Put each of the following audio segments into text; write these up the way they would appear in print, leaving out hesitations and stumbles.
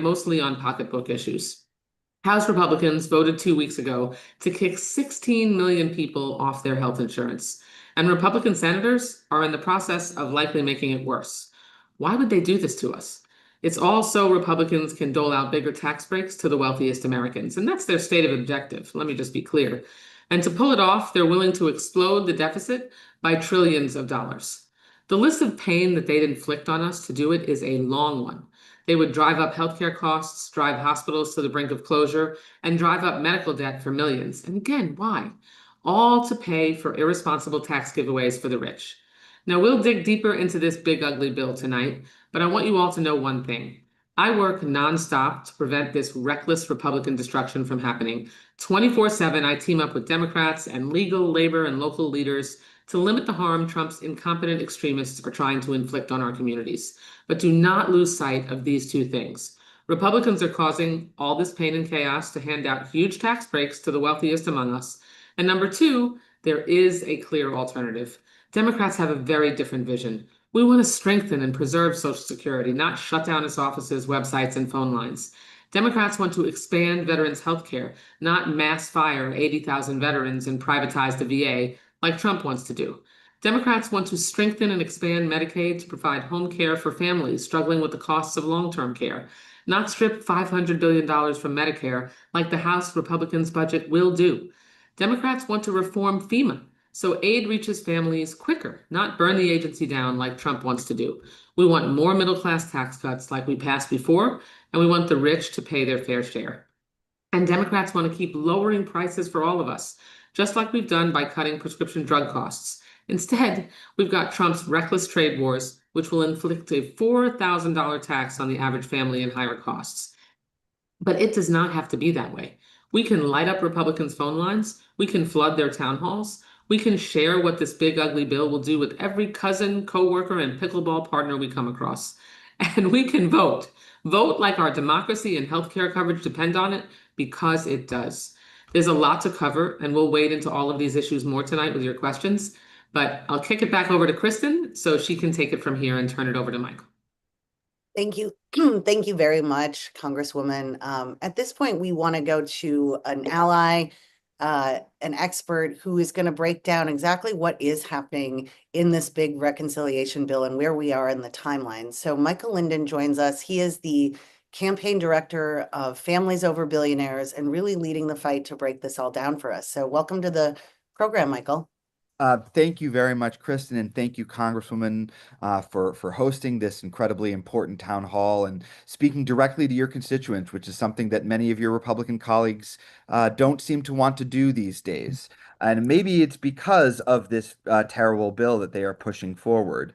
mostly on pocketbook issues. House Republicans voted 2 weeks ago to kick 16 million people off their health insurance, and Republican senators are in the process of likely making it worse. Why would they do this to us? It's all so Republicans can dole out bigger tax breaks to the wealthiest Americans, and that's their stated objective. Let me just be clear. And to pull it off, they're willing to explode the deficit by trillions of dollars. The list of pain that they'd inflict on us to do it is a long one. They would drive up healthcare costs, drive hospitals to the brink of closure, and drive up medical debt for millions. And again, why? All to pay for irresponsible tax giveaways for the rich. Now, we'll dig deeper into this big, ugly bill tonight, but I want you all to know one thing. I work nonstop to prevent this reckless Republican destruction from happening. 24/7, I team up with Democrats and legal, labor, and local leaders to limit the harm Trump's incompetent extremists are trying to inflict on our communities. But do not lose sight of these two things. Republicans are causing all this pain and chaos to hand out huge tax breaks to the wealthiest among us. And number two, there is a clear alternative. Democrats have a very different vision. We want to strengthen and preserve Social Security, not shut down its offices, websites, and phone lines. Democrats want to expand veterans' health care, not mass fire 80,000 veterans and privatize the VA like Trump wants to do. Democrats want to strengthen and expand Medicaid to provide home care for families struggling with the costs of long-term care, not strip $500 billion from Medicare like the House Republicans' budget will do. Democrats want to reform FEMA so aid reaches families quicker, not burn the agency down like Trump wants to do. We want more middle-class tax cuts like we passed before, and we want the rich to pay their fair share. And Democrats want to keep lowering prices for all of us, just like we've done by cutting prescription drug costs. Instead, we've got Trump's reckless trade wars, which will inflict a $4,000 tax on the average family and higher costs. But it does not have to be that way. We can light up Republicans' phone lines. We can flood their town halls. We can share what this big, ugly bill will do with every cousin, coworker, and pickleball partner we come across. And we can vote. Vote like our democracy and healthcare coverage depend on it, because it does. There's a lot to cover, and we'll wade into all of these issues more tonight with your questions. But I'll kick it back over to Kristen so she can take it from here and turn it over to Michael. Thank you. Thank you very much, Congresswoman. At this point, we want to go to an ally, an expert who is going to break down exactly what is happening in this big reconciliation bill and where we are in the timeline. So Michael Linden joins us. He is the campaign director of Families Over Billionaires and really leading the fight to break this all down for us. So welcome to the program, Michael. Thank you very much, Kristen, and thank you, Congresswoman, for hosting this incredibly important town hall and speaking directly to your constituents, which is something that many of your Republican colleagues don't seem to want to do these days. And maybe it's because of this terrible bill that they are pushing forward.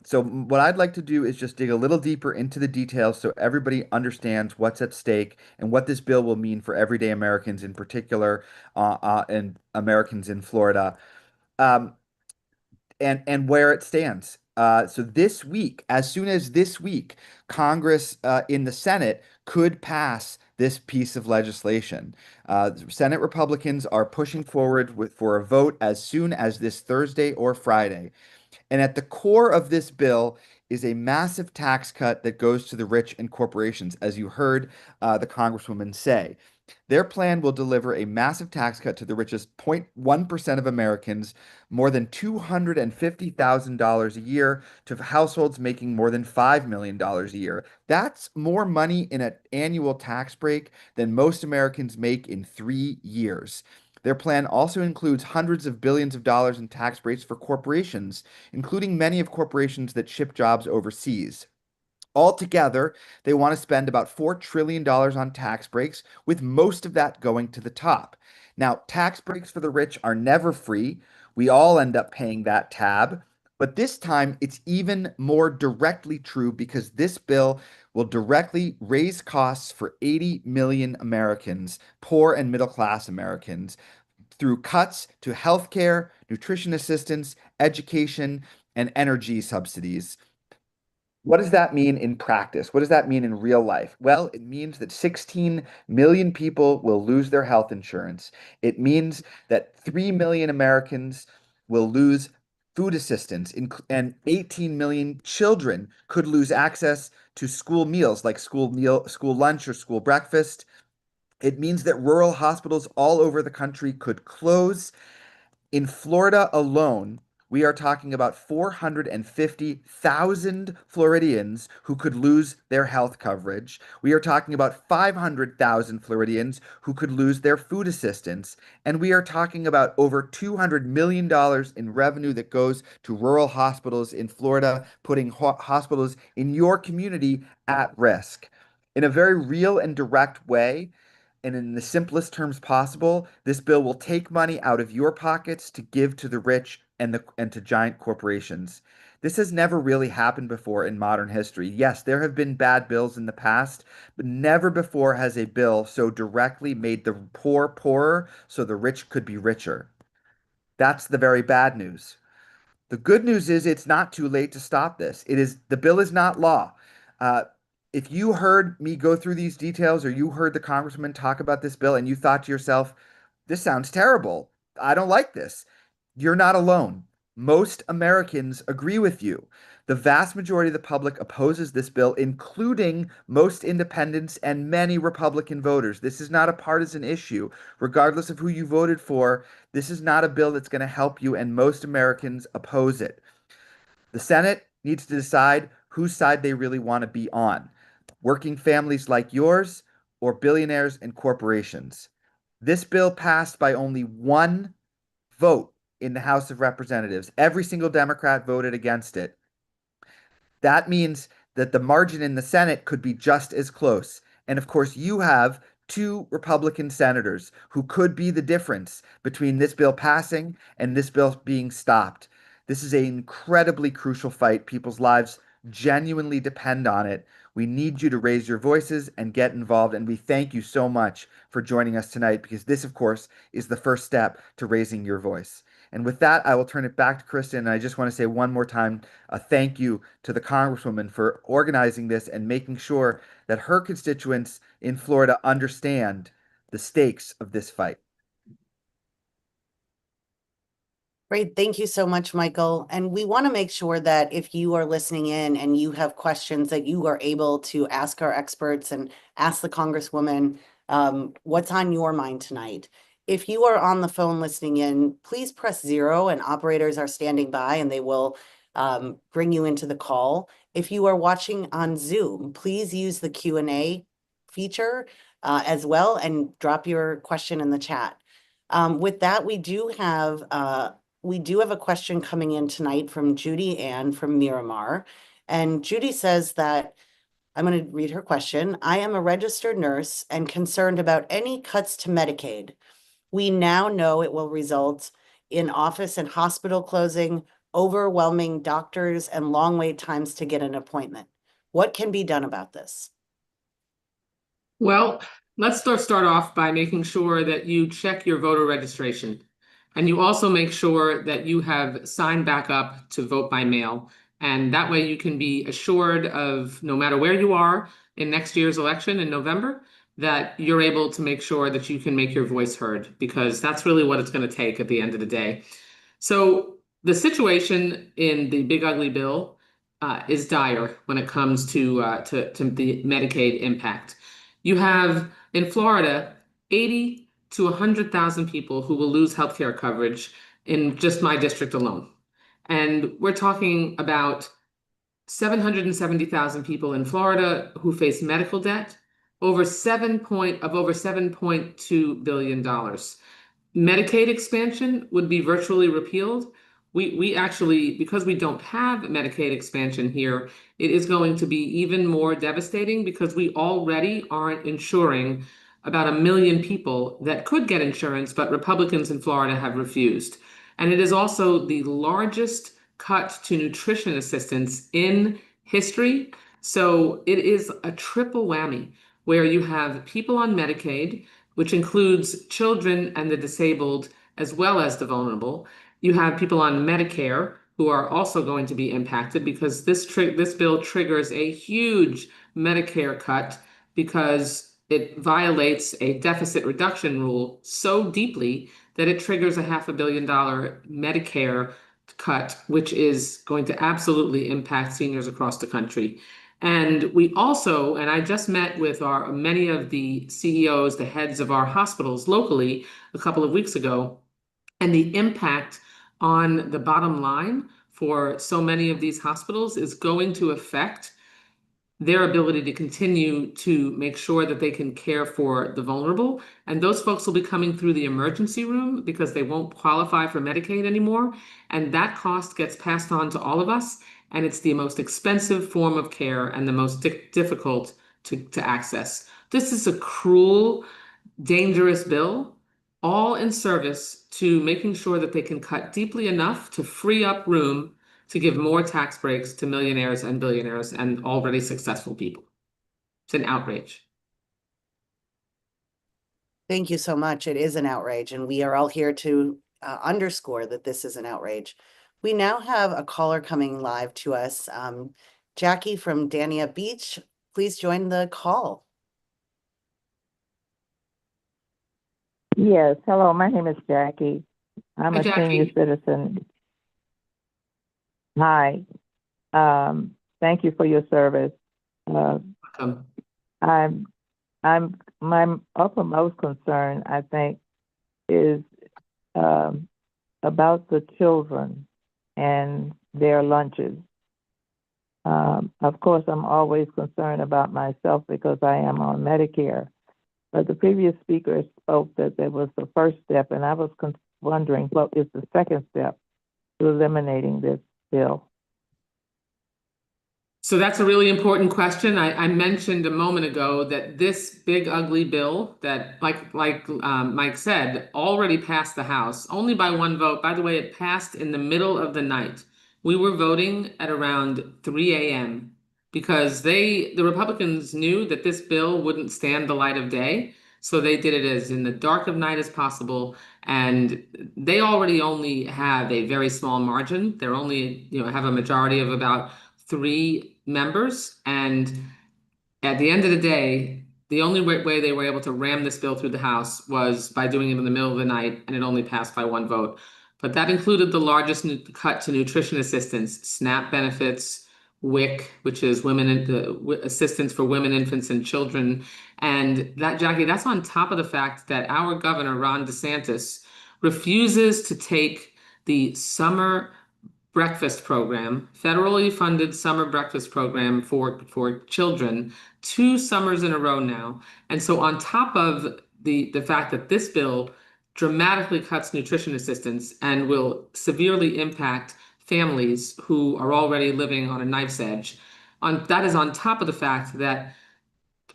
So what I'd like to do is just dig a little deeper into the details so everybody understands what's at stake and what this bill will mean for everyday Americans in particular, and Americans in Florida. Um, and where it stands. So this week, as soon as this week, Congress in the Senate could pass this piece of legislation. Senate Republicans are pushing forward for a vote as soon as this Thursday or Friday. And at the core of this bill is a massive tax cut that goes to the rich and corporations, as you heard the Congresswoman say. Their plan will deliver a massive tax cut to the richest 0.1% of Americans, more than $250,000 a year to households making more than $5 million a year. That's more money in an annual tax break than most Americans make in 3 years. Their plan also includes hundreds of billions of dollars in tax breaks for corporations, including many of corporations that ship jobs overseas. Altogether, they want to spend about $4 trillion on tax breaks, with most of that going to the top. Now, tax breaks for the rich are never free. We all end up paying that tab. But this time, it's even more directly true because this bill will directly raise costs for 80 million Americans, poor and middle class Americans, through cuts to healthcare, nutrition assistance, education, and energy subsidies. What does that mean in practice? What does that mean in real life? Well, it means that 16 million people will lose their health insurance. It means that 3 million Americans will lose food assistance, and 18 million children could lose access to school meals like school lunch or school breakfast. It means that rural hospitals all over the country could close. In Florida alone, we are talking about 450,000 Floridians who could lose their health coverage. We are talking about 500,000 Floridians who could lose their food assistance. And we are talking about over $200 million in revenue that goes to rural hospitals in Florida, putting hospitals in your community at risk. In a very real and direct way, and in the simplest terms possible, this bill will take money out of your pockets to give to the rich and to giant corporations. This has never really happened before in modern history. Yes, there have been bad bills in the past, but never before has a bill so directly made the poor poorer so the rich could be richer. That's the very bad news. The good news is it's not too late to stop this. The bill is not law. Uh, if you heard me go through these details or you heard the congressman talk about this bill and you thought to yourself, this sounds terrible. I don't like this. You're not alone. Most Americans agree with you. The vast majority of the public opposes this bill, including most independents and many Republican voters. This is not a partisan issue. Regardless of who you voted for, this is not a bill that's going to help you, and most Americans oppose it. The Senate needs to decide whose side they really want to be on, working families like yours or billionaires and corporations. This bill passed by only one vote in the House of Representatives. Every single Democrat voted against it. That means that the margin in the Senate could be just as close. And of course, you have two Republican senators who could be the difference between this bill passing and this bill being stopped. This is an incredibly crucial fight. People's lives genuinely depend on it. We need you to raise your voices and get involved. And we thank you so much for joining us tonight, because this, of course, is the first step to raising your voice. And with that, I will turn it back to Kristen. And I just want to say one more time, a thank you to the Congresswoman for organizing this and making sure that her constituents in Florida understand the stakes of this fight. Great. Thank you so much, Michael. And we want to make sure that if you are listening in and you have questions, that you are able to ask our experts and ask the Congresswoman what's on your mind tonight. If you are on the phone listening in, please press 0 and operators are standing by and they will bring you into the call. If you are watching on Zoom, please use the Q&A feature as well and drop your question in the chat. With that, we do have a question coming in tonight from Judy Ann from Miramar. And Judy says that, I'm going to read her question. I am a registered nurse and concerned about any cuts to Medicaid. We now know it will result in office and hospital closing, overwhelming doctors, and long wait times to get an appointment. What can be done about this? Well, let's start off by making sure that you check your voter registration. And you also make sure that you have signed back up to vote by mail. And that way you can be assured of, no matter where you are in next year's election in November, that you're able to make sure that you can make your voice heard, because that's really what it's going to take at the end of the day. So the situation in the big ugly bill is dire when it comes to the Medicaid impact. You have in Florida 80 to 100,000 people who will lose healthcare coverage in just my district alone. And we're talking about 770,000 people in Florida who face medical debt, over $7.2 billion. Medicaid expansion would be virtually repealed. We actually, because we don't have Medicaid expansion here, it is going to be even more devastating, because we already aren't insuring about 1 million people that could get insurance, but Republicans in Florida have refused. And it is also the largest cut to nutrition assistance in history. So it is a triple whammy, where you have people on Medicaid, which includes children and the disabled, as well as the vulnerable. You have people on Medicare who are also going to be impacted, because this bill triggers a huge Medicare cut, because it violates a deficit reduction rule so deeply that it triggers a $500 million Medicare cut, which is going to absolutely impact seniors across the country. And we also, and I just met with many of the CEOs, the heads of our hospitals locally a couple of weeks ago, and the impact on the bottom line for so many of these hospitals is going to affect their ability to continue to make sure that they can care for the vulnerable. And those folks will be coming through the emergency room because they won't qualify for Medicaid anymore. And that cost gets passed on to all of us. And it's the most expensive form of care and the most difficult to access. This is a cruel, dangerous bill, all in service to making sure that they can cut deeply enough to free up room to give more tax breaks to millionaires and billionaires and already successful people. It's an outrage. Thank you so much. It is an outrage, and we are all here to underscore that this is an outrage. We now have a caller coming live to us. Jackie from Dania Beach, please join the call. Yes, hello, my name is Jackie. I'm Hi, a senior Jackie. citizen. Hi, thank you for your service. Welcome. My uppermost concern, I think, is about the children and their lunches. Of course, I'm always concerned about myself because I am on Medicare. But the previous speaker spoke that there was the first step, and I was wondering what is the second step to eliminating this bill. So that's a really important question. I mentioned a moment ago that this big ugly bill that, like Mike said, already passed the House, only by one vote. By the way, it passed in the middle of the night. We were voting at around 3 a.m. because the Republicans knew that this bill wouldn't stand the light of day. So they did it as in the dark of night as possible. And they already only have a very small margin. They're only, have a majority of about 3 members. And at the end of the day, the only way they were able to ram this bill through the House was by doing it in the middle of the night, and it only passed by one vote. But that included the largest cut to nutrition assistance, SNAP benefits, WIC, which is assistance for women, infants, and children. And that, Jackie, that's on top of the fact that our governor, Ron DeSantis, refuses to take the summer breakfast program, federally funded summer breakfast program for children, 2 summers in a row now. And so on top of the fact that this bill dramatically cuts nutrition assistance and will severely impact families who are already living on a knife's edge, that is on top of the fact that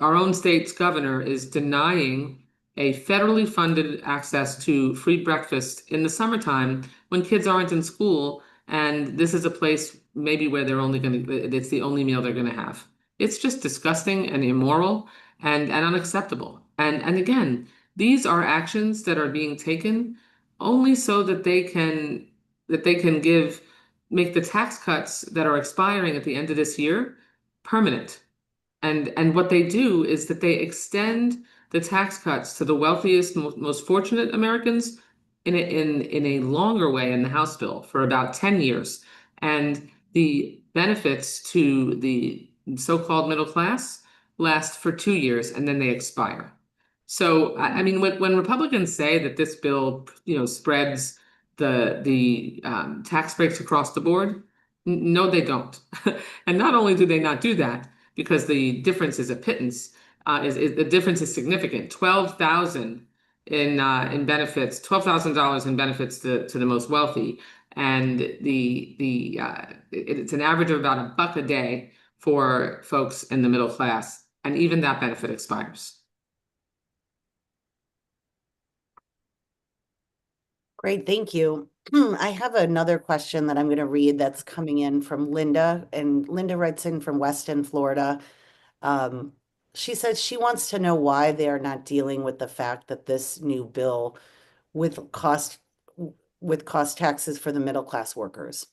our own state's governor is denying a federally funded access to free breakfast in the summertime when kids aren't in school. And this is a place maybe where it's the only meal they're going to have. It's just disgusting and immoral and unacceptable. And again, these are actions that are being taken only so that they can make the tax cuts that are expiring at the end of this year permanent. And what they do is that they extend the tax cuts to the wealthiest, most fortunate Americans in a longer way in the House bill for about 10 years. And the benefits to the so-called middle class last for 2 years, and then they expire. So, I mean, when Republicans say that this bill, spreads the tax breaks across the board, no, they don't. And not only do they not do that, because the difference is a pittance, the difference is significant. 12,000 in benefits, $12,000 in benefits to the most wealthy, and it's an average of about $1 a day for folks in the middle class, and even that benefit expires. Great, thank you. I have another question that I'm going to read that's coming in from Linda, and Linda writes in from Weston, Florida. She says she wants to know why they are not dealing with the fact that this new bill with cost taxes for the middle class workers.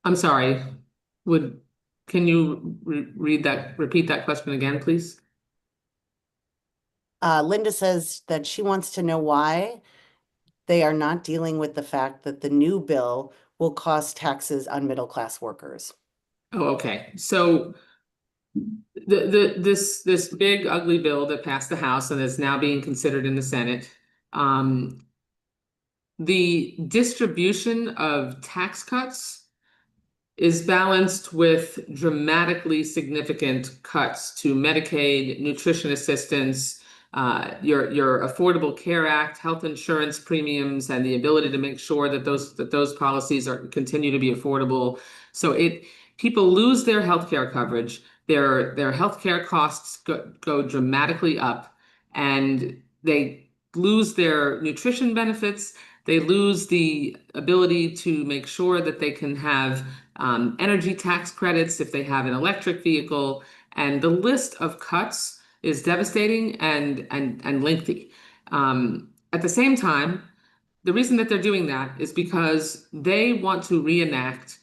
I'm sorry. Can you repeat that question again, please? Linda says that she wants to know why They are not dealing with the fact that the new bill will cost taxes on middle-class workers. Oh, okay. So this big ugly bill that passed the House and is now being considered in the Senate, the distribution of tax cuts is balanced with dramatically significant cuts to Medicaid, nutrition assistance, your Affordable Care Act, health insurance premiums, and the ability to make sure that those policies are continue to be affordable. So people lose their health care coverage, their health care costs go dramatically up, and they lose their nutrition benefits. They lose the ability to make sure that they can have energy tax credits if they have an electric vehicle, and the list of cuts is devastating and lengthy. At the same time, the reason that they're doing that is because they want to reenact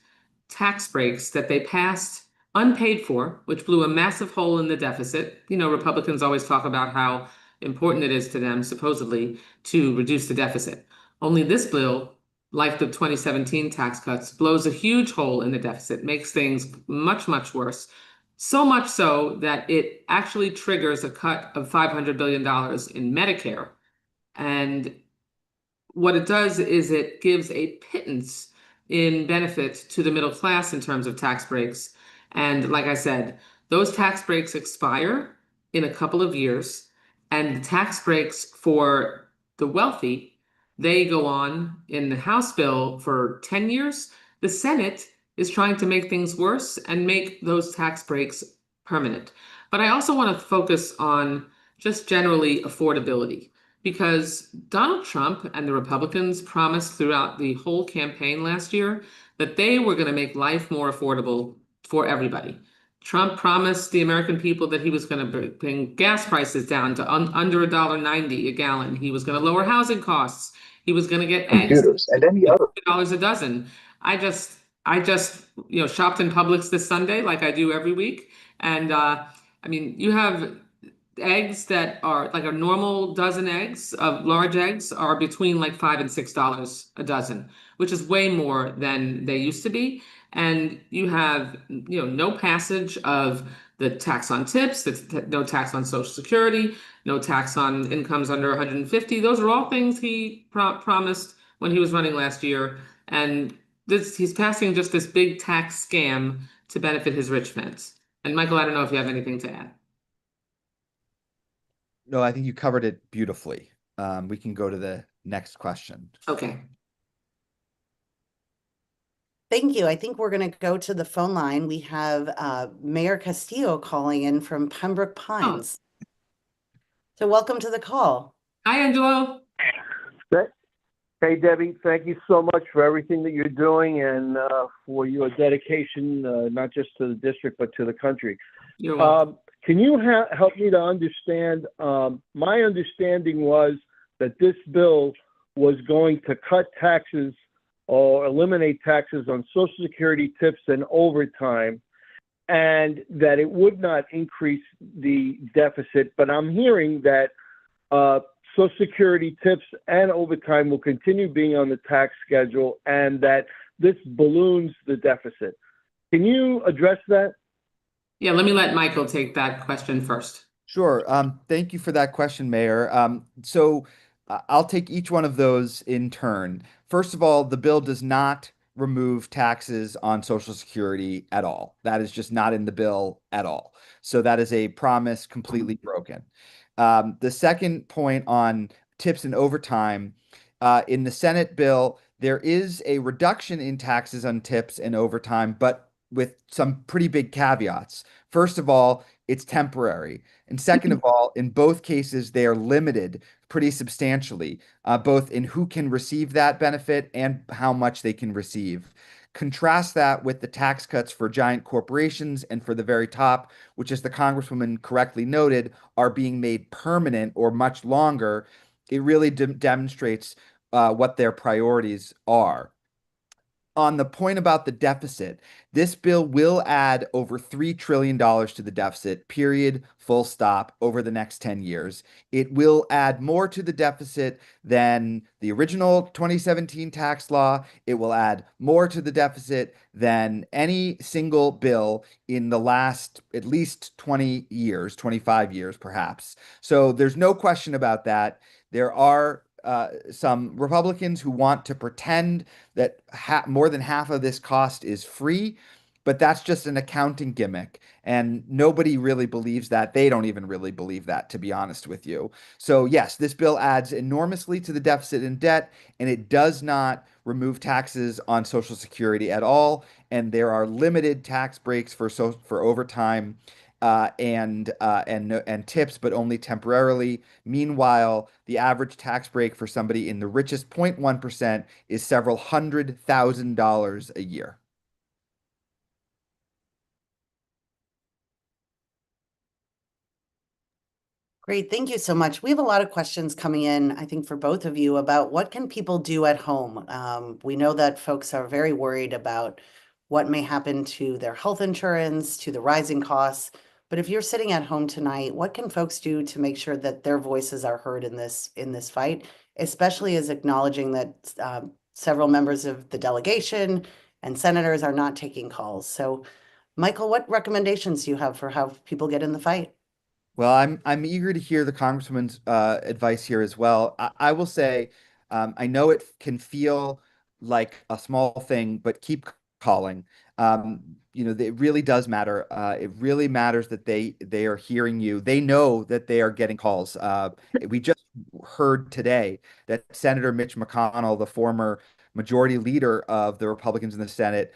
tax breaks that they passed unpaid for, which blew a massive hole in the deficit. You know, Republicans always talk about how important it is to them, supposedly, to reduce the deficit. Only this bill, like the 2017 tax cuts, blows a huge hole in the deficit, makes things much, much worse. So much so that it actually triggers a cut of $500 billion in Medicare. And what it does is it gives a pittance in benefit to the middle class in terms of tax breaks. And like I said, those tax breaks expire in a couple of years, and the tax breaks for the wealthy, they go on in the House bill for 10 years. The Senate is trying to make things worse and make those tax breaks permanent. But I also want to focus on just generally affordability, because Donald Trump and the Republicans promised throughout the whole campaign last year that they were going to make life more affordable for everybody. Trump promised the American people that he was going to bring gas prices down to under $1.90 a gallon. He was going to lower housing costs. He was going to get eggs And any at other. $50 a dozen. I just shopped in Publix this Sunday like I do every week, and I mean, you have eggs that are like a normal dozen eggs of large eggs are between like $5 and $6 a dozen, which is way more than they used to be. And you have, no passage of the tax on tips, no tax on Social Security, no tax on incomes under 150. Those are all things he promised when he was running last year. And he's passing just this big tax scam to benefit his rich friends. And Michael, I don't know if you have anything to add. No, I think you covered it beautifully. We can go to the next question. Okay. Thank you. I think we're going to go to the phone line. We have Mayor Castillo calling in from Pembroke Pines. So welcome to the call. Hi, Angelo. Hey, Debbie, thank you so much for everything that you're doing and for your dedication, not just to the district, but to the country. You're welcome. Can you help me to understand? My understanding was that this bill was going to cut taxes or eliminate taxes on Social Security tips and overtime, and that it would not increase the deficit. But I'm hearing that Social Security tips and overtime will continue being on the tax schedule, and that this balloons the deficit. Can you address that? Yeah, let me let Michael take that question first. Sure. Thank you for that question, Mayor. I'll take each one of those in turn. First of all, the bill does not remove taxes on Social Security at all. That is just not in the bill at all. So that is a promise completely broken. The second point on tips and overtime, in the Senate bill, there is a reduction in taxes on tips and overtime, but with some pretty big caveats. First of all, it's temporary. And second of all, in both cases, they are limited pretty substantially, both in who can receive that benefit and how much they can receive. Contrast that with the tax cuts for giant corporations and for the very top, which, as the Congresswoman correctly noted, are being made permanent or much longer. It really demonstrates what their priorities are. on the point about the deficit, this bill will add over $3 trillion to the deficit, period, full stop, over the next 10 years. It will add more to the deficit than the original 2017 tax law. It will add more to the deficit than any single bill in the last at least 20 years, 25 years, perhaps. So there's no question about that. There are some Republicans who want to pretend that more than half of this cost is free, but that's just an accounting gimmick. And nobody really believes that. They don't even really believe that, to be honest with you. So, yes, this bill adds enormously to the deficit and debt, and it does not remove taxes on Social Security at all. And there are limited tax breaks for overtime and tips, but only temporarily. Meanwhile, the average tax break for somebody in the richest 0.1% is several $100,000 a year. Great, thank you so much. We have a lot of questions coming in, I think, for both of you about what can people do at home. We know that folks are very worried about what may happen to their health insurance, to the rising costs. But if you're sitting at home tonight, what can folks do to make sure that their voices are heard in this fight, especially as acknowledging that several members of the delegation and senators are not taking calls? So, Michael, what recommendations do you have for how people get in the fight? Well, I'm eager to hear the Congresswoman's advice here as well. I will say, I know it can feel like a small thing, but keep calling. It really does matter. It really matters that they are hearing you. They know that they are getting calls. We just heard today that Senator Mitch McConnell, the former majority leader of the Republicans in the Senate,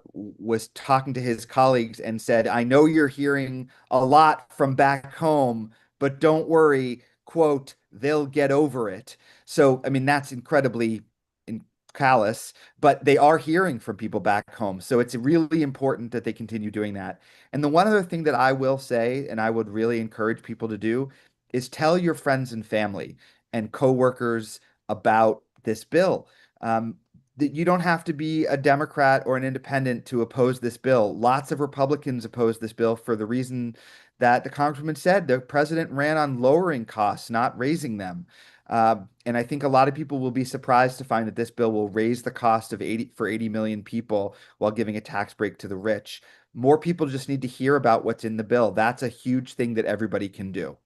was talking to his colleagues and said, I know you're hearing a lot from back home, but don't worry, quote, they'll get over it. So, I mean, that's incredibly callous, but they are hearing from people back home. So it's really important that they continue doing that. And the one other thing that I will say, and I would really encourage people to do, is tell your friends and family and coworkers about this bill. That you don't have to be a Democrat or an independent to oppose this bill. Lots of Republicans oppose this bill for the reason that the Congresswoman said. The president ran on lowering costs, not raising them. And I think a lot of people will be surprised to find that this bill will raise the cost of 80 million people while giving a tax break to the rich. More people just need to hear about what's in the bill. That's a huge thing that everybody can do.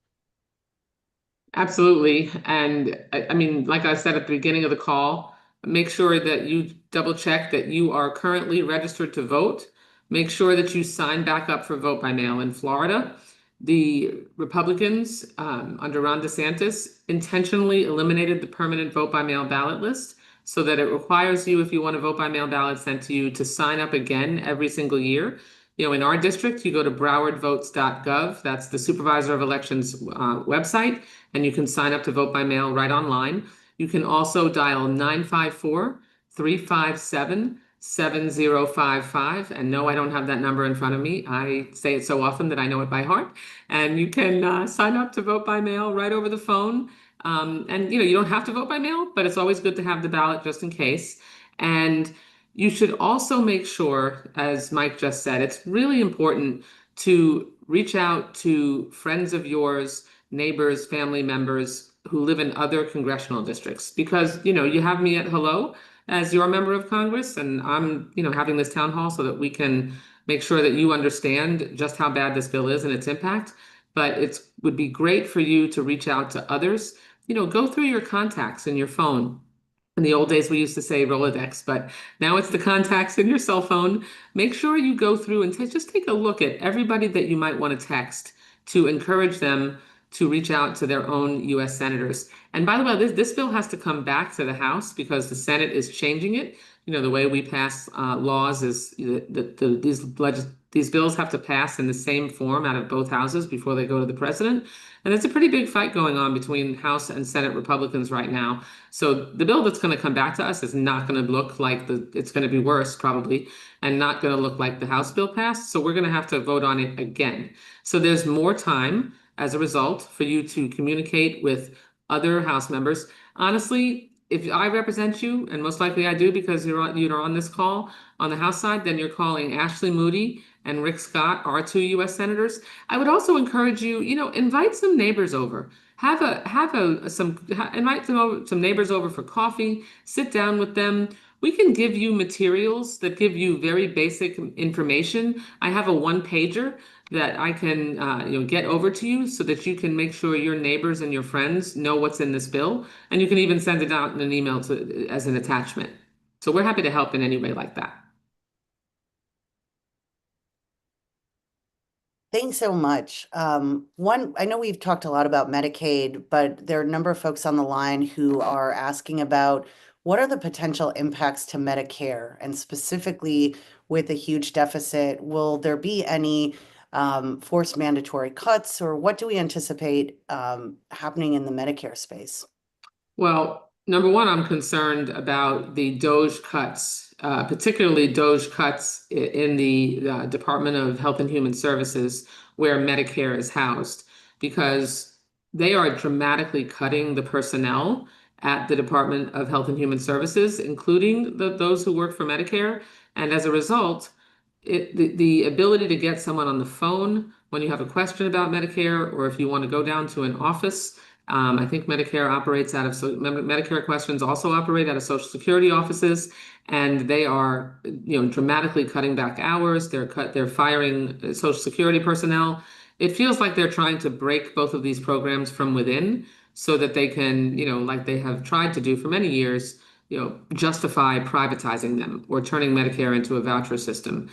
Absolutely. And I mean, like I said at the beginning of the call, make sure that you double check that you are currently registered to vote. Make sure that you sign back up for vote by mail. In Florida, the Republicans under Ron DeSantis intentionally eliminated the permanent vote by mail ballot list so that it requires you, if you want a vote by mail ballot sent to you, to sign up again every single year. In our district, you go to browardvotes.gov. That's the Supervisor of Elections website, and you can sign up to vote by mail right online. You can also dial 954-357-7055. And no, I don't have that number in front of me. I say it so often that I know it by heart. And you can sign up to vote by mail right over the phone. And you don't have to vote by mail, but it's always good to have the ballot just in case. And you should also make sure, as Mike just said, it's really important to reach out to friends of yours, neighbors, family members who live in other congressional districts, because you have me at hello as your member of Congress, and I'm having this town hall so that we can make sure that you understand just how bad this bill is and its impact. But it would be great for you to reach out to others. Go through your contacts in your phone. In the old days, we used to say Rolodex, but now it's the contacts in your cell phone. Make sure you go through and just take a look at everybody that you might want to text to encourage them to reach out to their own U.S. senators. And by the way, this bill has to come back to the House because the Senate is changing it. The way we pass laws is these bills have to pass in the same form out of both houses before they go to the president. And it's a pretty big fight going on between House and Senate Republicans right now. So the bill that's going to come back to us is not going to look like it's going to be worse probably, and not going to look like the House bill passed. So we're going to have to vote on it again. So there's more time as a result for you to communicate with other House members. Honestly, if I represent you, and most likely I do because you're on this call on the House side, then you're calling Ashley Moody and Rick Scott, our two U.S. senators. I would also encourage you, invite some neighbors over. Invite some neighbors over for coffee. Sit down with them. We can give you materials that give you very basic information. I have a one pager that I can get over to you so that you can make sure your neighbors and your friends know what's in this bill, and you can even send it out in an email as an attachment. So we're happy to help in any way like that. Thanks so much. I know we've talked a lot about Medicaid, but there are a number of folks on the line who are asking about what are the potential impacts to Medicare, and specifically with a huge deficit, will there be any forced mandatory cuts, or what do we anticipate happening in the Medicare space? Well, number one, I'm concerned about the DOGE cuts, particularly DOGE cuts in the Department of Health and Human Services, where Medicare is housed, because they are dramatically cutting the personnel at the Department of Health and Human Services, including those who work for Medicare. And as a result, the ability to get someone on the phone when you have a question about Medicare, or if you want to go down to an office. I think Medicare operates out of, so Medicare questions also operate out of Social Security offices, and they are, dramatically cutting back hours. They're firing Social Security personnel. It feels like they're trying to break both of these programs from within so that they can, like they have tried to do for many years, justify privatizing them or turning Medicare into a voucher system.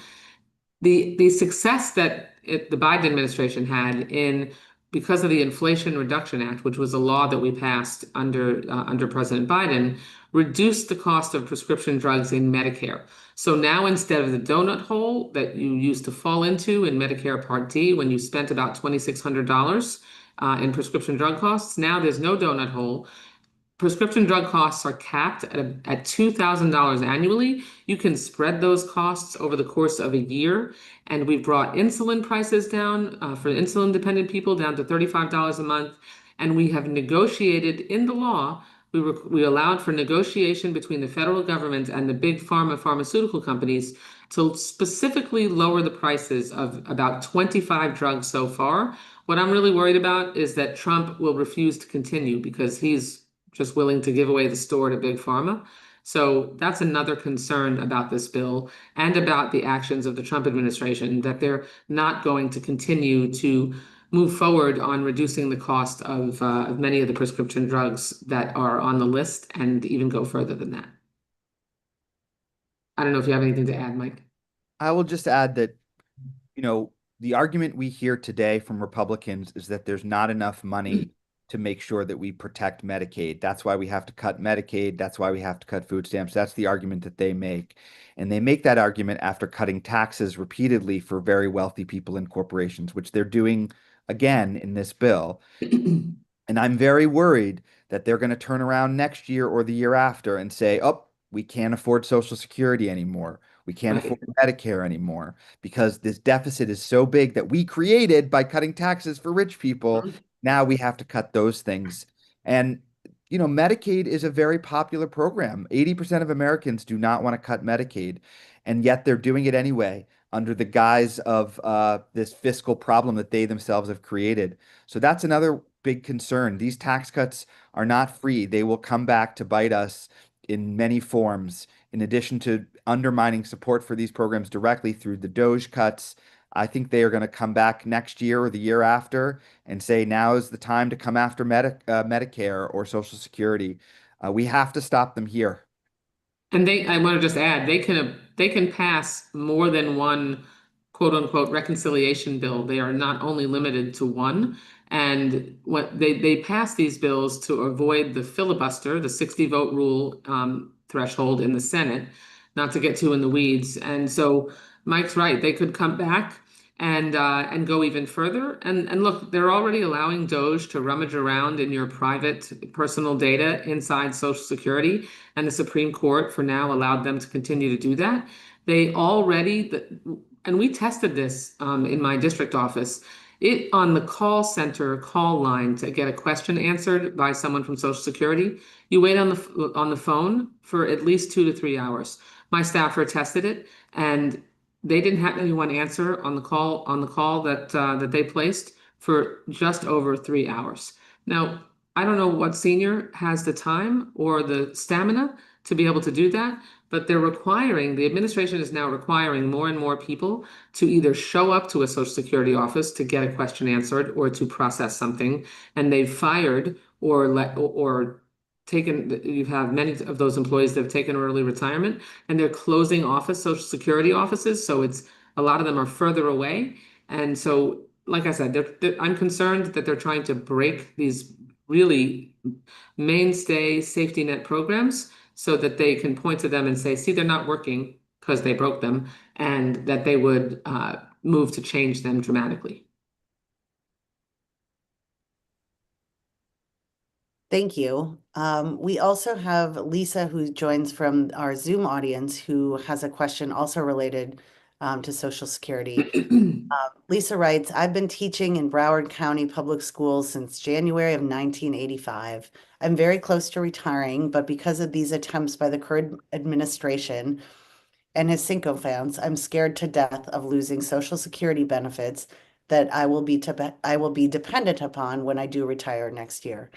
The success that the Biden administration had because of the Inflation Reduction Act, which was a law that we passed under President Biden, reduced the cost of prescription drugs in Medicare. So now, instead of the donut hole that you used to fall into in Medicare Part D when you spent about $2,600 in prescription drug costs, now there's no donut hole. Prescription drug costs are capped at $2,000 annually. You can spread those costs over the course of a year. And we've brought insulin prices down for insulin dependent people down to $35 a month. And we have negotiated in the law, we allowed for negotiation between the federal government and the big pharmaceutical companies to specifically lower the prices of about 25 drugs so far. What I'm really worried about is that Trump will refuse to continue because he's just willing to give away the store to big pharma. So that's another concern about this bill and about the actions of the Trump administration, that they're not going to continue to move forward on reducing the cost of many of the prescription drugs that are on the list, and even go further than that. I don't know if you have anything to add, Mike. I will just add that, the argument we hear today from Republicans is that there's not enough money to make sure that we protect Medicaid. That's why we have to cut Medicaid. That's why we have to cut food stamps. That's the argument that they make. And they make that argument after cutting taxes repeatedly for very wealthy people and corporations, which they're doing again in this bill. And I'm very worried that they're going to turn around next year or the year after and say, oh, we can't afford Social Security anymore. We can't afford Medicare anymore because this deficit is so big that we created by cutting taxes for rich people. Now we have to cut those things. And, Medicaid is a very popular program. 80% of Americans do not want to cut Medicaid, and yet they're doing it anyway under the guise of this fiscal problem that they themselves have created. So that's another big concern. These tax cuts are not free. They will come back to bite us in many forms. In addition to undermining support for these programs directly through the DOGE cuts, I think they are going to come back next year or the year after and say, now is the time to come after Medicare or Social Security. We have to stop them here. And I want to just add, they can pass more than one quote unquote reconciliation bill. They are not only limited to one. And what they pass these bills to avoid the filibuster, the 60 vote rule threshold in the Senate, not to get too in the weeds. And so Mike's right, they could come back and go even further. And look, they're already allowing DOGE to rummage around in your private personal data inside Social Security, and the Supreme Court for now allowed them to continue to do that. They already, and we tested this in my district office. On the call center call line to get a question answered by someone from Social Security, you wait on the phone for at least 2 to 3 hours. My staffer tested it, and they didn't have anyone answer on the call that they placed for just over 3 hours. Now, I don't know what senior has the time or the stamina to be able to do that, but the administration is now requiring more and more people to either show up to a Social Security office to get a question answered or to process something, and they've fired or taken. You have many of those employees that have taken early retirement, and they're closing Social Security offices, so it's a lot of them are further away, and so. Like I said, I'm concerned that they're trying to break these really mainstay safety net programs so that they can point to them and say, see, they're not working because they broke them, and that they would move to change them dramatically. Thank you. We also have Lisa, who joins from our Zoom audience, who has a question also related to Social Security. Lisa writes, I've been teaching in Broward County Public Schools since January of 1985. I'm very close to retiring, but because of these attempts by the current administration and his sycophants, I'm scared to death of losing Social Security benefits that I will be dependent upon when I do retire next year.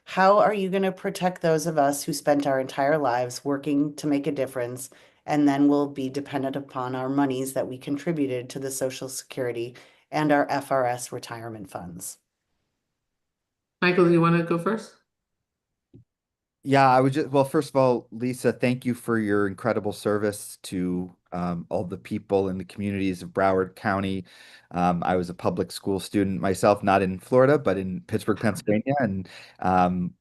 How are you going to protect those of us who spent our entire lives working to make a difference and then will be dependent upon our monies that we contributed to the Social Security and our FRS retirement funds? Michael, do you want to go first? Yeah, well, first of all, Lisa, thank you for your incredible service to all the people in the communities of Broward County. I was a public school student myself, not in Florida, but in Pittsburgh, Pennsylvania, and um,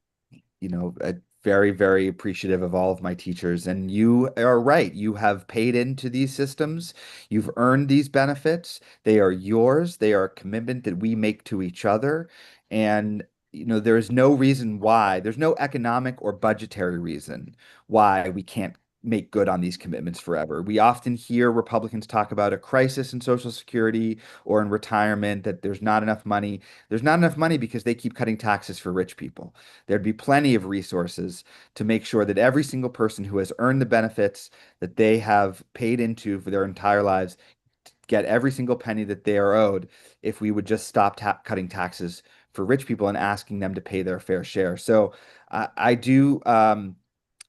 very, very appreciative of all of my teachers. And you are right. You have paid into these systems. You've earned these benefits. They are yours. They are a commitment that we make to each other. And, there's no reason why, there's no economic or budgetary reason why we can't make good on these commitments forever. We often hear Republicans talk about a crisis in Social Security or in retirement, that there's not enough money. There's not enough money because they keep cutting taxes for rich people. There'd be plenty of resources to make sure that every single person who has earned the benefits that they have paid into for their entire lives get every single penny that they are owed if we would just stop cutting taxes for rich people and asking them to pay their fair share. So I do.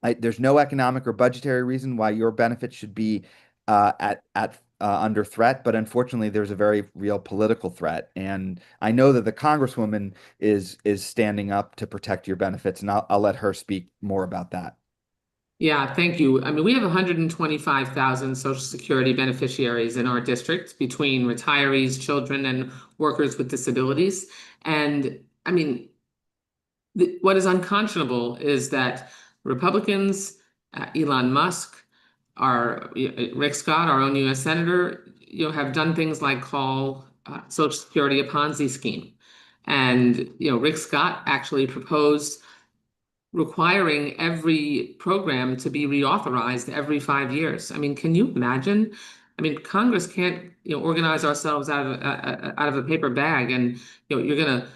There's no economic or budgetary reason why your benefits should be under threat, but unfortunately, there's a very real political threat, and I know that the Congresswoman is standing up to protect your benefits, and I'll let her speak more about that. Yeah, thank you. I mean, we have 125,000 Social Security beneficiaries in our district between retirees, children, and workers with disabilities. And I mean, what is unconscionable is that Republicans, Elon Musk, Rick Scott, our own U.S. Senator, have done things like call Social Security a Ponzi scheme. And, Rick Scott actually proposed requiring every program to be reauthorized every 5 years. I mean, can you imagine? I mean, Congress can't, organize ourselves out of a paper bag, and you're going to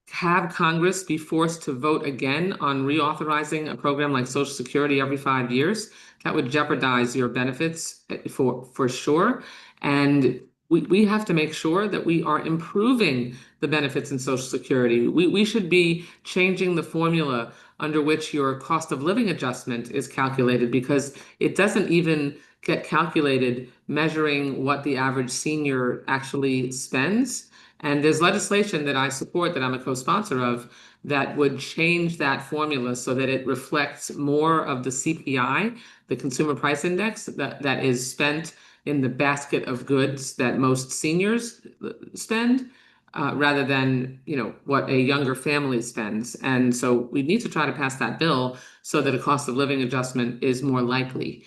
have Congress be forced to vote again on reauthorizing a program like Social Security every 5 years. That would jeopardize your benefits for sure. And we have to make sure that we are improving the benefits in Social Security. We should be changing the formula under which your cost of living adjustment is calculated, because it doesn't even get calculated measuring what the average senior actually spends. And there's legislation that I support, that I'm a co-sponsor of, that would change that formula so that it reflects more of the CPI, the Consumer Price Index, that is spent in the basket of goods that most seniors spend, rather than what a younger family spends. And so we need to try to pass that bill so that a cost of living adjustment is more likely.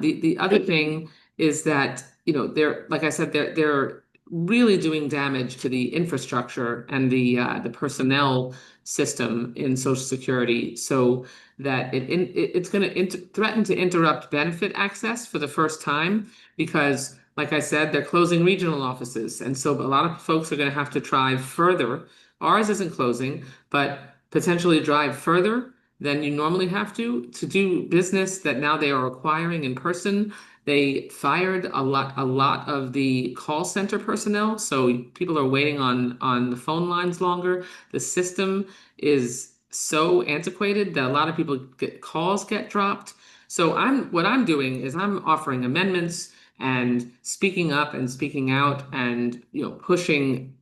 The other thing is that like I said, they're really doing damage to the infrastructure and the personnel system in Social Security, so that it's going to threaten to interrupt benefit access for the first time, because Like I said, they're closing regional offices. And so a lot of folks are going to have to drive further. Ours isn't closing, but potentially drive further than you normally have to do business that now they are acquiring in person. They fired a lot of the call center personnel, so people are waiting on the phone lines longer. The system is so antiquated that a lot of people calls get dropped. So what I'm doing is I'm offering amendments and speaking up and speaking out and pushing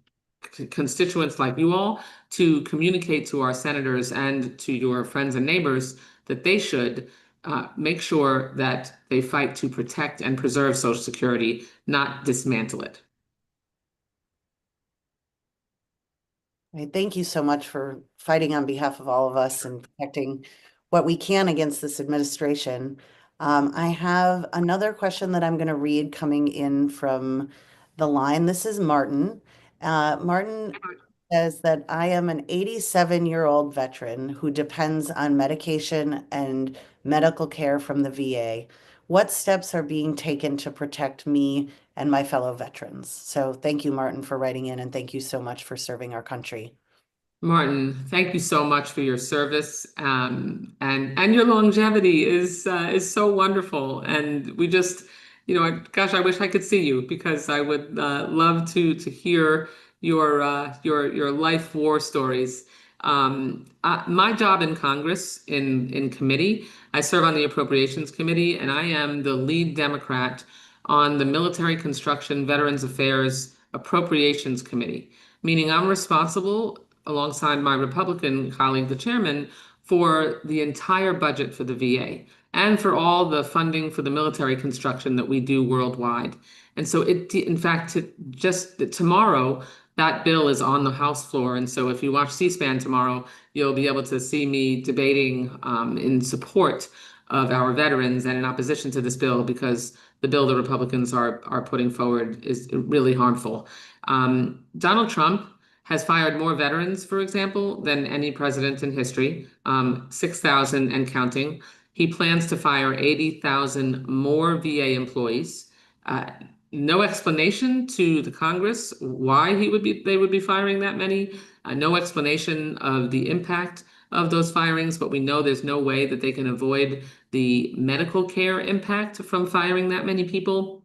constituents like you all to communicate to our senators and to your friends and neighbors that they should make sure that they fight to protect and preserve Social Security, not dismantle it. Right, thank you so much for fighting on behalf of all of us and protecting what we can against this administration. I have another question that I'm going to read coming in from the line. This is Martin. Martin says that I am an 87-year-old veteran who depends on medication and medical care from the VA. What steps are being taken to protect me and my fellow veterans? So thank you, Martin, for writing in, and thank you so much for serving our country. Martin, thank you so much for your service, and your longevity is so wonderful. And we just, gosh, I wish I could see you because I would love to hear your life war stories. My job in Congress in committee, I serve on the Appropriations Committee, and I am the lead Democrat on the Military Construction Veterans Affairs Appropriations Committee, meaning I'm responsible alongside my Republican colleague, the chairman, for the entire budget for the VA and for all the funding for the military construction that we do worldwide. And so in fact, just tomorrow, that bill is on the House floor. And so if you watch C-SPAN tomorrow, you'll be able to see me debating in support of our veterans and in opposition to this bill because the bill the Republicans are putting forward is really harmful. Donald Trump has fired more veterans, for example, than any president in history, 6,000 and counting. He plans to fire 80,000 more VA employees. No explanation to the Congress why they would be firing that many. No explanation of the impact of those firings, but we know there's no way that they can avoid the medical care impact from firing that many people.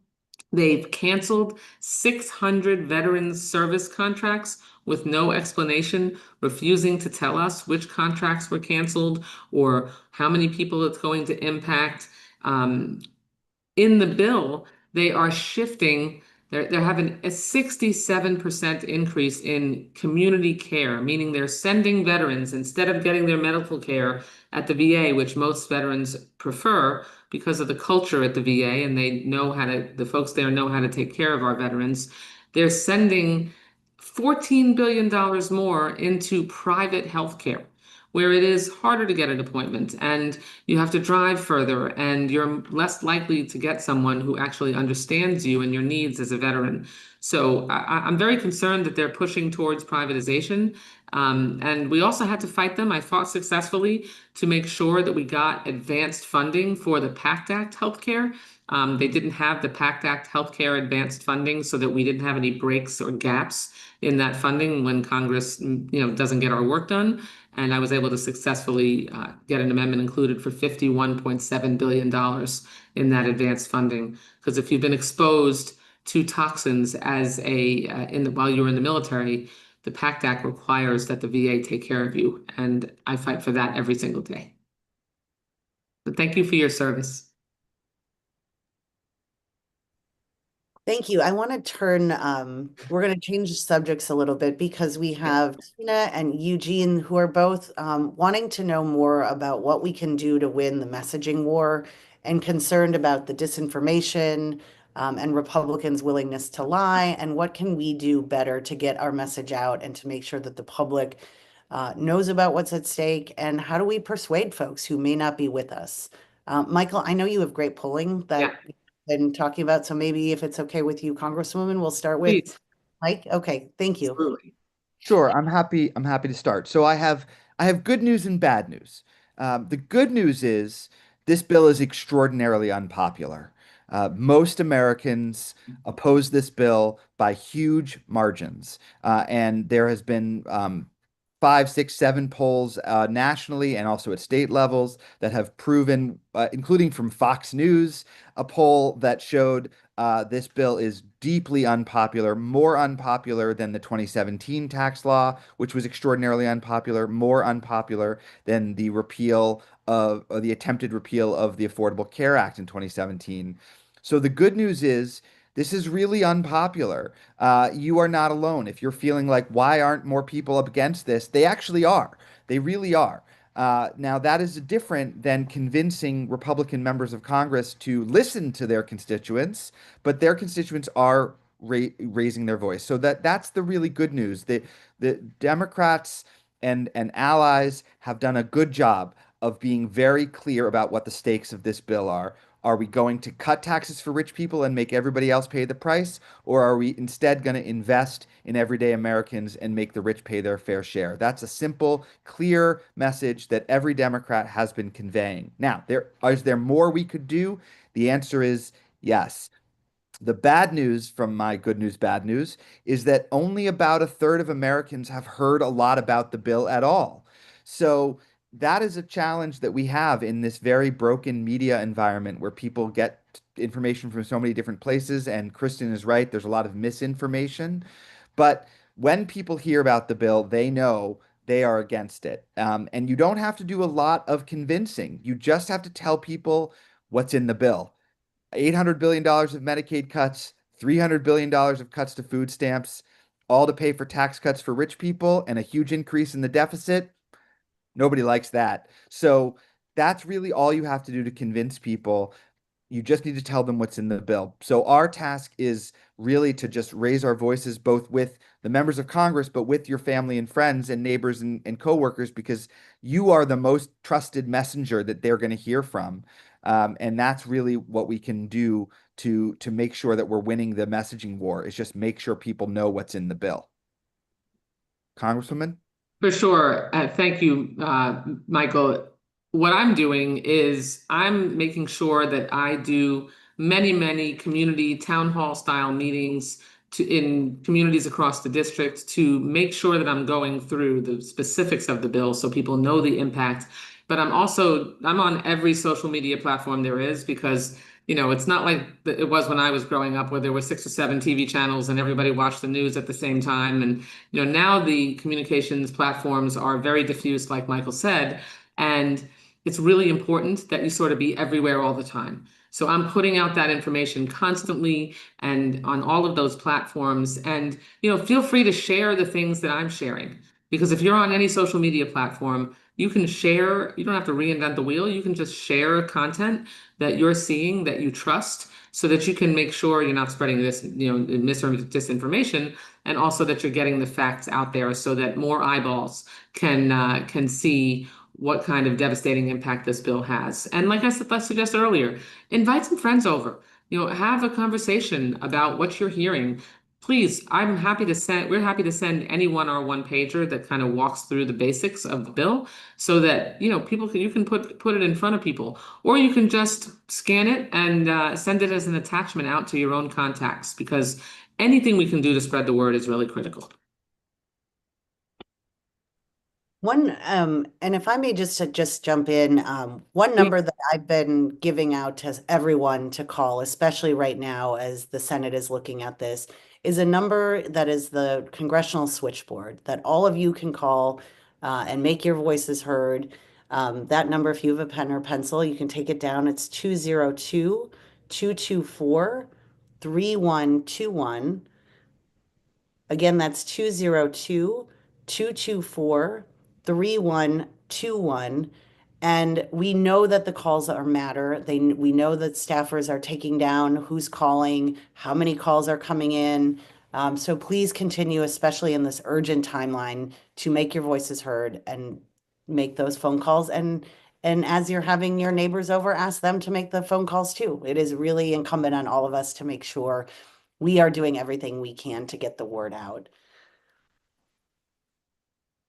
They've canceled 600 veterans service contracts with no explanation, refusing to tell us which contracts were canceled or how many people it's going to impact. In the bill, they are shifting. They're having a 67% increase in community care, meaning they're sending veterans instead of getting their medical care at the VA, which most veterans prefer because of the culture at the VA, and the folks there know how to take care of our veterans. They're sending $14 billion more into private healthcare, where it is harder to get an appointment and you have to drive further and you're less likely to get someone who actually understands you and your needs as a veteran. So I'm very concerned that they're pushing towards privatization. And we also had to fight them. I fought successfully to make sure that we got advanced funding for the PACT Act healthcare. They didn't have the PACT Act healthcare advanced funding so that we didn't have any breaks or gaps in that funding when Congress, doesn't get our work done. And I was able to successfully get an amendment included for $51.7 billion in that advanced funding. Because if you've been exposed to toxins while you were in the military, the PACT Act requires that the VA take care of you. And I fight for that every single day. But thank you for your service. Thank you. I want to turn, we're going to change subjects a little bit because we have Tina and Eugene who are both wanting to know more about what we can do to win the messaging war and concerned about the disinformation and Republicans' willingness to lie and what can we do better to get our message out and to make sure that the public knows about what's at stake and how do we persuade folks who may not be with us. Michael, I know you have great polling that been talking about. So maybe if it's okay with you, Congresswoman, we'll start with Please. Mike. Okay, thank you. Absolutely. Sure, I'm happy to start. So I have good news and bad news. The good news is this bill is extraordinarily unpopular. Most Americans oppose this bill by huge margins. And there has been 5, 6, 7 polls nationally and also at state levels that have proven, including from Fox News, a poll that showed this bill is deeply unpopular, more unpopular than the 2017 tax law, which was extraordinarily unpopular, more unpopular than the repeal of, or the attempted repeal of the Affordable Care Act in 2017. So the good news is this is really unpopular. You are not alone. If you're feeling like, why aren't more people up against this? They actually are. They really are. Now, that is different than convincing Republican members of Congress to listen to their constituents, but their constituents are raising their voice. So that's the really good news. The Democrats and allies have done a good job of being very clear about what the stakes of this bill are. Are we going to cut taxes for rich people and make everybody else pay the price? Or are we instead going to invest in everyday Americans and make the rich pay their fair share? That's a simple, clear message that every Democrat has been conveying. Now, is there more we could do? The answer is yes. The bad news from my good news, bad news is that only about a third of Americans have heard a lot about the bill at all. So that is a challenge that we have in this very broken media environment where people get information from so many different places. And Kristen is right, there's a lot of misinformation. But when people hear about the bill, they know they are against it. And you don't have to do a lot of convincing. You just have to tell people what's in the bill. $800 billion of Medicaid cuts, $300 billion of cuts to food stamps, all to pay for tax cuts for rich people and a huge increase in the deficit. Nobody likes that. So that's really all you have to do to convince people. You just need to tell them what's in the bill. So our task is really to just raise our voices both with the members of Congress, but with your family and friends and neighbors and coworkers, because you are the most trusted messenger that they're going to hear from. And that's really what we can do to make sure that we're winning the messaging war, is just make sure people know what's in the bill. Congresswoman? For sure. Thank you, Michael. What I'm doing is I'm making sure that I do many, many community town hall style meetings in communities across the district to make sure that I'm going through the specifics of the bill so people know the impact. But I'm on every social media platform there is, because it's not like it was when I was growing up where there were 6 or 7 TV channels and everybody watched the news at the same time. And now the communications platforms are very diffuse, like Michael said, and it's really important that you sort of be everywhere all the time. So I'm putting out that information constantly and on all of those platforms. And feel free to share the things that I'm sharing, because if you're on any social media platform, you can share. You don't have to reinvent the wheel. You can just share content that you're seeing that you trust, so that you can make sure you're not spreading this, mis or disinformation, and also that you're getting the facts out there so that more eyeballs can see what kind of devastating impact this bill has. And like I suggested earlier, invite some friends over. Have a conversation about what you're hearing. Please, we're happy to send anyone our one pager that kind of walks through the basics of the bill, so that you can put it in front of people, or you can just scan it and send it as an attachment out to your own contacts, because anything we can do to spread the word is really critical. And if I may just jump in, one number that I've been giving out to everyone to call, especially right now as the Senate is looking at this, is a number that is the Congressional Switchboard that all of you can call and make your voices heard. That number, if you have a pen or pencil, you can take it down. It's 202-224-3121. Again, that's 202-224-3121. And we know that the calls are matter. We know that staffers are taking down who's calling, how many calls are coming in. So please continue, especially in this urgent timeline, to make your voices heard and make those phone calls. And as you're having your neighbors over, ask them to make the phone calls too. It is really incumbent on all of us to make sure we are doing everything we can to get the word out.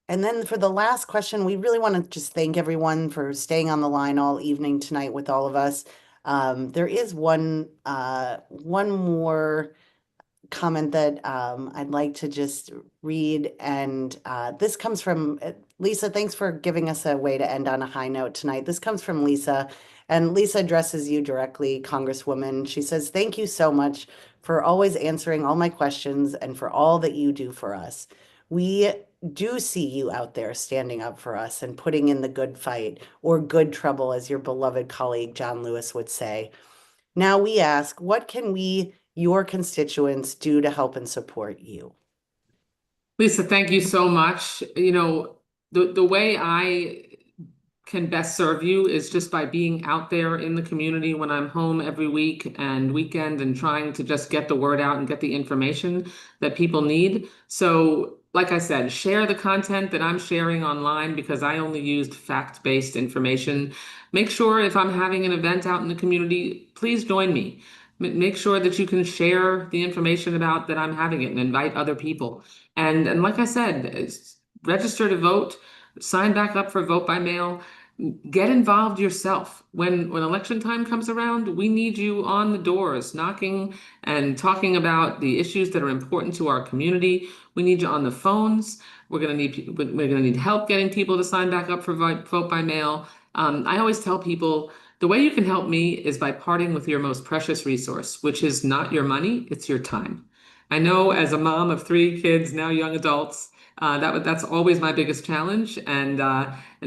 And then for the last question, we really want to just thank everyone for staying on the line all evening tonight with all of us. There is one more comment that I'd like to just read, and this comes from Lisa. Thanks for giving us a way to end on a high note tonight. This comes from Lisa, and Lisa addresses you directly, Congresswoman. She says, "Thank you so much for always answering all my questions and for all that you do for us. We do see you out there standing up for us and putting in the good fight, or good trouble, as your beloved colleague John Lewis would say. Now we ask, what can we, your constituents, do to help and support you?" Lisa, thank you so much. You know, the way I can best serve you is just by being out there in the community when I'm home every week and weekend and trying to just get the word out and get the information that people need. So, like I said, share the content that I'm sharing online because I only used fact-based information. Make sure if I'm having an event out in the community, please join me. Make sure that you can share the information about that I'm having it and invite other people. And like I said, register to vote, sign back up for vote by mail. Get involved yourself. When election time comes around, we need you on the doors, knocking and talking about the issues that are important to our community. We need you on the phones. We're gonna need help getting people to sign back up for vote by mail. I always tell people the way you can help me is by parting with your most precious resource, which is not your money, it's your time. I know as a mom of 3 kids, now young adults, that's always my biggest challenge, and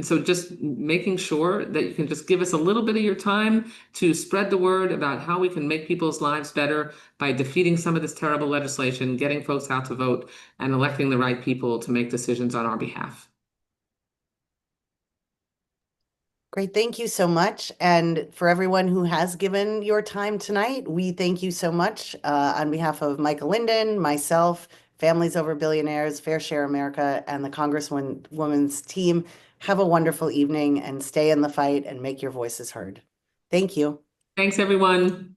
so just making sure that you can just give us a little bit of your time to spread the word about how we can make people's lives better by defeating some of this terrible legislation, getting folks out to vote, and electing the right people to make decisions on our behalf. Great, thank you so much. And for everyone who has given your time tonight, we thank you so much on behalf of Michael Linden, myself, Families Over Billionaires, Fair Share America, and the Congresswoman's team. Have a wonderful evening and stay in the fight and make your voices heard. Thank you. Thanks, everyone.